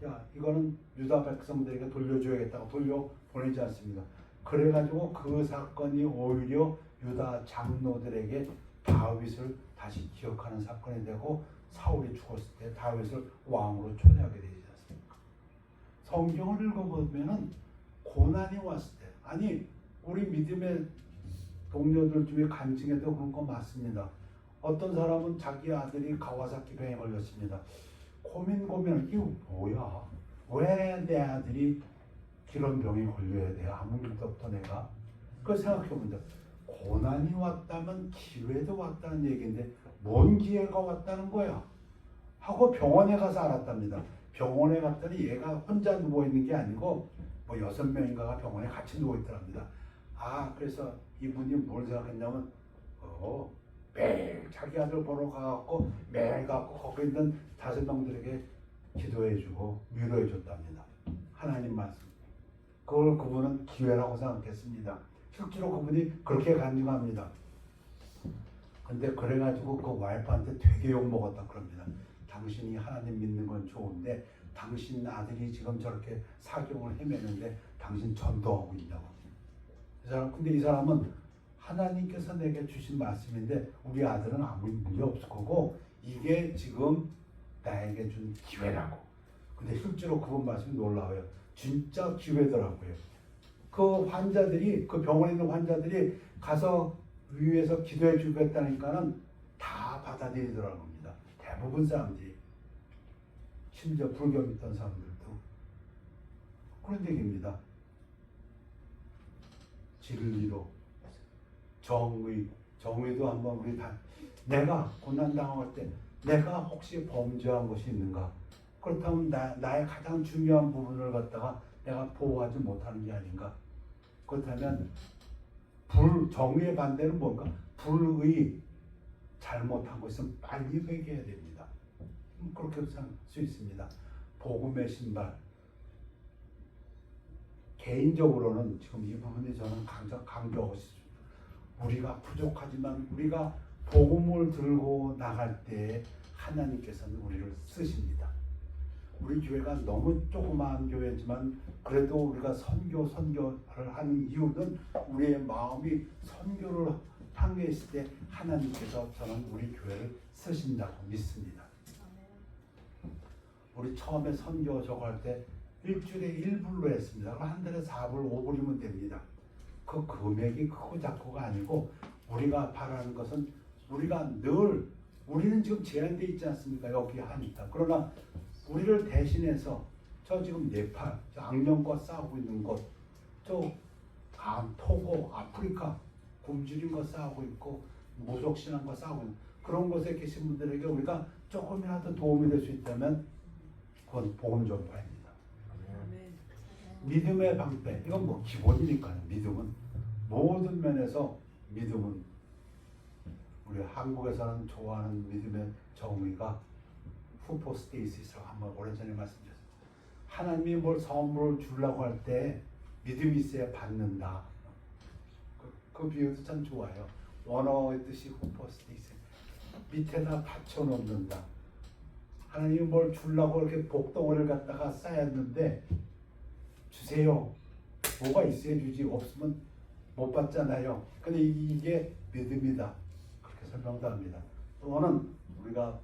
야 이거는 유다 백성들에게 돌려줘야겠다고 돌려보내지 않습니다. 그래가지고 그 사건이 오히려 유다 장로들에게 다윗을 다시 기억하는 사건이 되고 사울이 죽었을 때 다윗을 왕으로 초대하게 되지 않습니까? 성경을 읽어보면은 고난이 왔을 때 아니 우리 믿음의 동료들 중에 간증에도 그런 거 맞습니다. 어떤 사람은 자기 아들이 가와사키 병에 걸렸습니다. 고민 이게 뭐야? 왜 내 아들이 그런 병에 걸려야 돼? 아무 일도 없던 내가. 그걸 생각해보면 고난이 왔다면 기회도 왔다는 얘기인데 뭔 기회가 왔다는 거야? 하고 병원에 가서 알았답니다. 병원에 갔더니 얘가 혼자 누워있는 게 아니고 뭐 6명인가가 병원에 같이 누워있더랍니다. 아 그래서 이분이 뭘 생각했냐면 매일 자기 아들 보러 가갖고 매일 가갖고 거기 있는 5명들에게 기도해주고 위로해줬답니다. 하나님 말씀. 그걸 그분은 기회라고 생각했습니다. 실제로 그분이 그렇게 간증합니다. 근데 그래가지고 그 와이프한테 되게 욕먹었다 그럽니다. 당신이 하나님 믿는 건 좋은데 당신 아들이 지금 저렇게 사경을 헤매는데 당신 전도하고 있냐고. 근데 이 사람은 하나님께서 내게 주신 말씀인데 우리 아들은 아무 문제 없을 거고 이게 지금 나에게 준 기회라고. 근데 실제로 그분 말씀이 놀라워요. 진짜 기회더라고요. 그 환자들이 그 병원에 있는 환자들이 가서 위에서 기도해 주겠다니까는 다 받아들이더라고 합니다. 대부분 사람들이 심지어 불교 믿던 사람들도 그런 얘기입니다. 진리로 정의도 한번 우리 다 내가 고난 당할 때 내가 혹시 범죄한 것이 있는가? 그렇다면 나의 가장 중요한 부분을 갖다가 내가 보호하지 못하는 게 아닌가? 그렇다면 정의의 반대는 뭔가? 불의 잘못한 것은 빨리 회개해야 됩니다. 그렇게 살 수 있습니다. 복음의 신발. 개인적으로는 지금 이 부분이 저는 강조하고 싶습니다. 우리가 부족하지만 우리가 복음을 들고 나갈 때 하나님께서는 우리를 쓰십니다. 우리 교회가 너무 조그마한 교회지만 그래도 우리가 선교를 하는 이유는 우리의 마음이 선교를 향해 있을 때 하나님께서 저는 우리 교회를 쓰신다고 믿습니다. 우리 처음에 선교 저거 할 때 일주일에 1불로 했습니다. 한 달에 4불, 5불이면 됩니다. 그 금액이 크고 작고가 아니고 우리가 바라는 것은 우리는 지금 제한되어 있지 않습니까? 여기 하니까. 그러나 우리를 대신해서 저 지금 네팔, 저 악령과 싸우고 있는 곳, 토고, 아프리카 굶주림과 싸우고 있고 무속신앙과 싸우고 있는 그런 곳에 계신 분들에게 우리가 조금이라도 도움이 될 수 있다면 그건 복음 전파입니다. 믿음의 방패, 이건 뭐 기본이니까요. 믿음은 모든 면에서 믿음은 우리 한국에서는 좋아하는 믿음의 정의가 후포스테이시스라고 한번 오래전에 말씀드렸습니다. 하나님이 뭘 선물을 주려고 할 때 믿음이 있어야 받는다. 그 비유도 참 좋아요. 원어의 뜻이 후포스테이시, 밑에다 받쳐놓는다. 하나님이 뭘 주려고 이렇게 복덩어리를 갖다가 쌓였는데 주세요. 뭐가 있어야 주지, 없으면 못 받잖아요. 근데 이게 믿음이다. 그렇게 설명도 합니다. 또는 우리가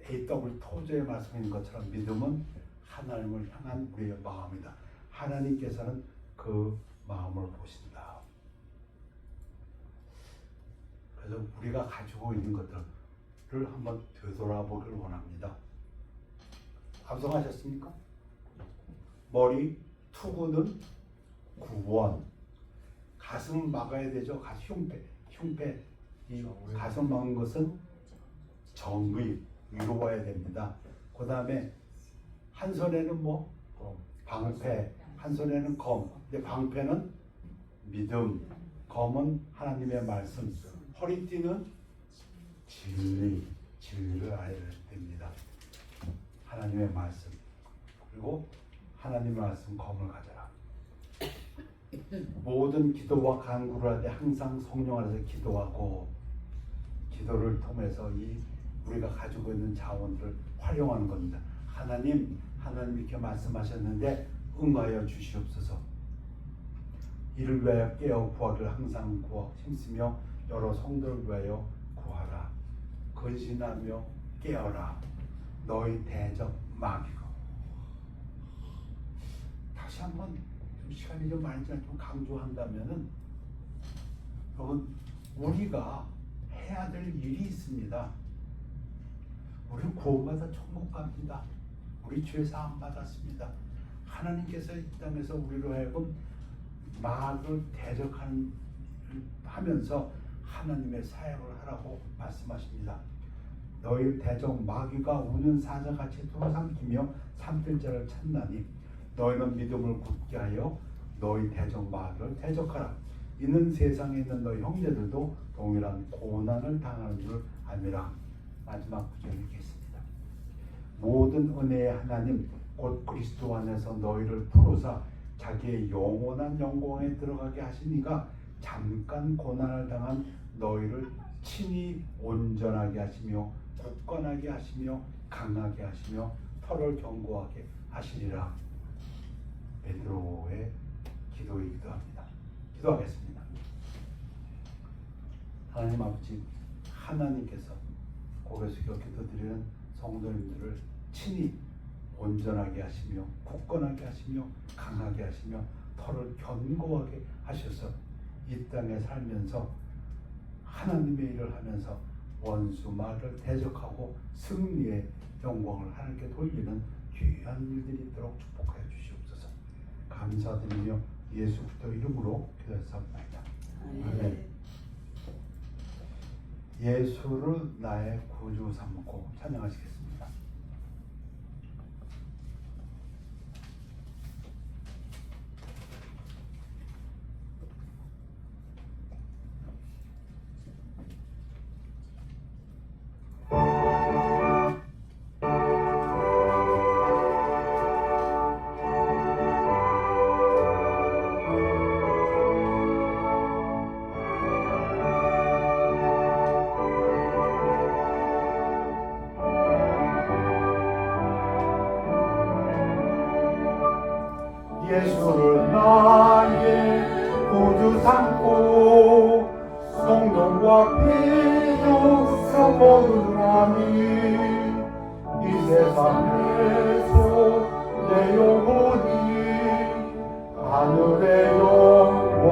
A.W. 토저의 말씀인 것처럼 믿음은 하나님을 향한 우리의 마음이다. 하나님께서는 그 마음을 보신다. 그래서 우리가 가지고 있는 것들을 한번 되돌아보길 원합니다. 암송하셨습니까? 머리, 투구는 구원. 가슴 막아야 되죠. 흉패. 이 가슴 막은 것은 정의, 위로와야 됩니다. 그 다음에 한 손에는 뭐? 방패. 한 손에는 검. 근데 방패는 믿음. 검은 하나님의 말씀. 허리띠는 진리를 알아야 됩니다. 하나님의 말씀. 그리고 하나님의 말씀 검을 가져라. 모든 기도와 간구를 할 때 항상 성령 안에서 기도하고 기도를 통해서 우리가 가지고 있는 자원들을 활용하는 겁니다. 하나님 이렇게 말씀하셨는데 응하여 주시옵소서. 이를 위하여 깨어 구하기를 항상 구하 힘쓰며 여러 성도를 위하여 구하라. 근신하며 깨어라. 너희 대적 마귀가. 다시 한번 시간이 좀 많이 지나 좀 강조한다면은 여러분, 우리가 해야 될 일이 있습니다. 우리는 구원받아 천국 갑니다. 우리 죄 사함 받았습니다. 하나님께서 이 땅에서 우리로 하여금 마귀를 대적하면서 하나님의 사역을 하라고 말씀하십니다. 너희 대적 마귀가 우는 사자같이 돌아삼키며 삼킬 자를 찾나니 너희는 믿음을 굳게 하여 너희 대적 마귀를 대적하라. 이는 세상에 있는 너희 형제들도 동일한 고난을 당하는 줄 알미라. 마지막 구절이 있겠습니다. 모든 은혜의 하나님 곧 그리스도 안에서 너희를 부르사 자기의 영원한 영광에 들어가게 하시니가 잠깐 고난을 당한 너희를 친히 온전하게 하시며 굳건하게 하시며 강하게 하시며 털을 견고하게 하시리라. 베드로의 기도이기도 합니다. 기도하겠습니다. 하나님 아버지, 하나님께서 고개 숙여 기도드리는 성도님들을 친히 온전하게 하시며 굳건하게 하시며 강하게 하시며 털을 견고하게 하셔서 이 땅에 살면서 하나님의 일을 하면서 원수 마귀를 대적하고 승리의 영광을 하나님께 돌리는 귀한 일들이 있도록 축복하여 주시옵소서. 감사드리며 예수 그리스도 이름으로 기도했사옵나이다. 아멘. 예수를 나의 구주 삼고 찬양하시겠습니다. 예수를 나의 구주 삼고 성령과 피로 삼어주나니 이 세상에서 내 영혼이 하늘의 영광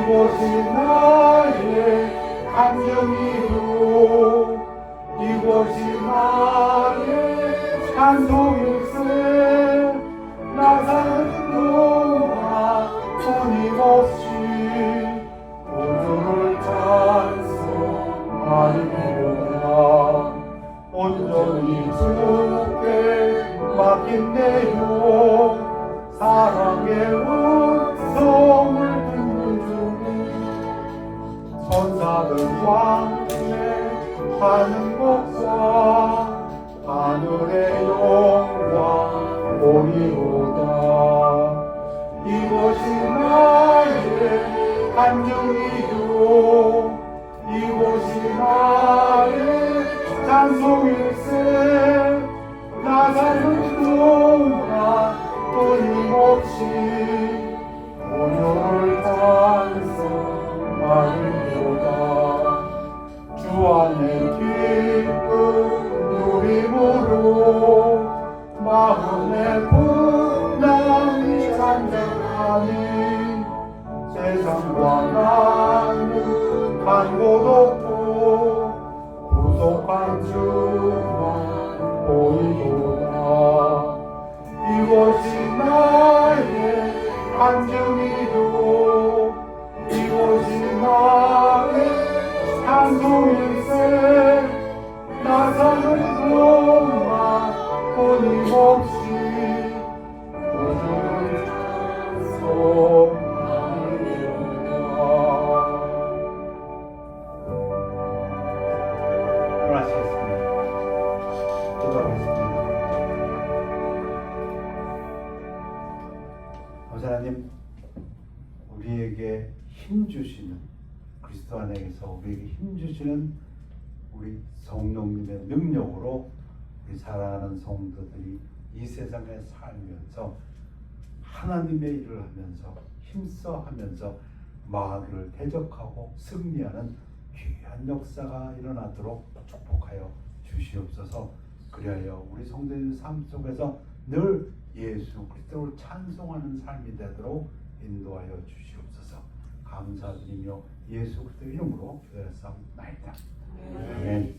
이곳이 나의 간증이요 이곳이 나의 찬송일세 나 사는 동안 끊임없이 우주를 찬송하리로다 온전히 주께 맡긴대요 사랑의 음성을 듣는 중에 천사들 왕래 하는 것과 하늘의 영광 보리로다 이것이 나의 간증이요 이곳이 나의 찬송일세 나 사는 동안 끊임없이 오늘을 찬송하리로다 주 안에 기쁨 누림으로 마음의 풍랑이 잠잠하니 세상과 나는 간 곳 없고 부족한 주만 보이도다 이것이 나의 간증이요 이것이 나의 찬송일세 나 사는 동안 끊임없이 우주를 찬송하리로다 하시겠습니다. 기도하겠습니다. 하나님 우리에게 힘 주시는 그리스도 안에서 우리에게 힘 주시는 우리 성령님의 능력으로 우리 사랑하는 성도들이 이 세상에 살면서 하나님의 일을 하면서 힘써 하면서 마귀를 대적하고 승리하는 귀한 역사가 일어나도록 축복하여 주시옵소서. 그리하여 우리 성도님 삶 속에서 늘 예수 그리스도를 찬송하는 삶이 되도록 인도하여 주시옵소서. 감사드리며 예수 그리스도 이름으로 기도했사옵나이다. 아멘.